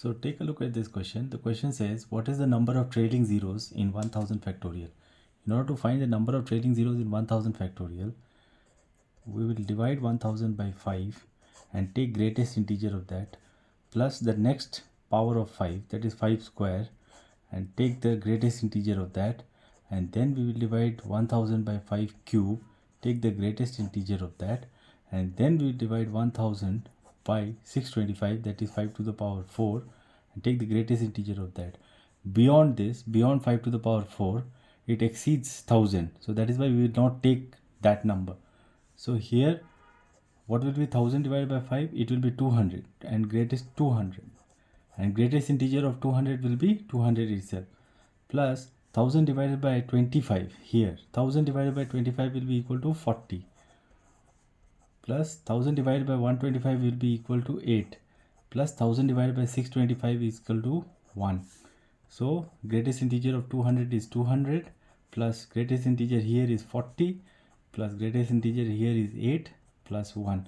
So take a look at this question. The question says, what is the number of trailing zeros in 1000 factorial? In order to find the number of trailing zeros in 1000 factorial, we will divide 1000 by 5 and take greatest integer of that plus the next power of 5, that is 5 square, and take the greatest integer of that, and then we will divide 1000 by 5 cube, take the greatest integer of that, and then we will divide 1000 by 625, that is 5 to the power 4, and take the greatest integer of that. Beyond this, beyond 5 to the power 4, it exceeds 1000, so that is why we will not take that number. So here what will be 1000 divided by 5? It will be 200, and greatest 200, and greatest integer of 200 will be 200 itself, plus 1000 divided by 25. Here 1000 divided by 25 will be equal to 40, plus 1000 divided by 125 will be equal to 8, plus 1000 divided by 625 is equal to 1. So greatest integer of 200 is 200, plus greatest integer here is 40, plus greatest integer here is 8, plus 1.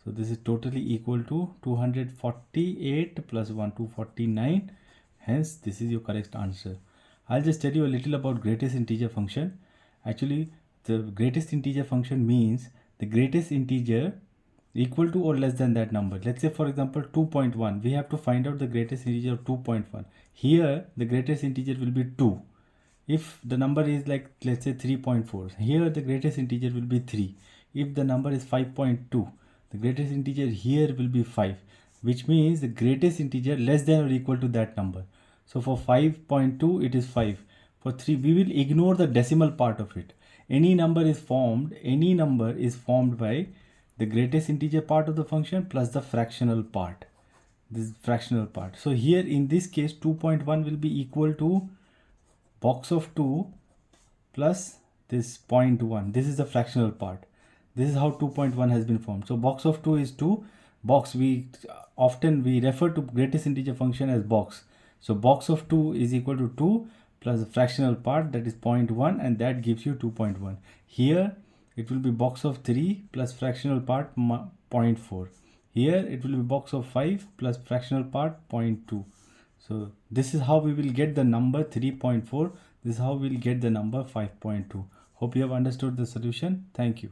So this is totally equal to 248 plus 1, 249. Hence this is your correct answer. I'll just tell you a little about greatest integer function. Actually, the greatest integer function means the greatest integer equal to or less than that number. Let's say for example 2.1. We have to find out the greatest integer of 2.1. Here the greatest integer will be 2. If the number is like, let's say 3.4, here the greatest integer will be 3. If the number is 5.2, the greatest integer here will be 5, which means the greatest integer less than or equal to that number. So for 5.2 it is 5. For 3 we will ignore the decimal part of it. Any number is formed by the greatest integer part of the function plus the fractional part. This fractional part. So here in this case 2.1 will be equal to box of 2 plus this 0.1. This is the fractional part. This is how 2.1 has been formed. So box of 2 is 2. Box, we refer to greatest integer function as box. So box of 2 is equal to 2 plus the fractional part, that is 0.1, and that gives you 2.1. Here it will be box of 3 plus fractional part 0.4. Here it will be box of 5 plus fractional part 0.2. So this is how we will get the number 3.4. This is how we will get the number 5.2. Hope you have understood the solution. Thank you.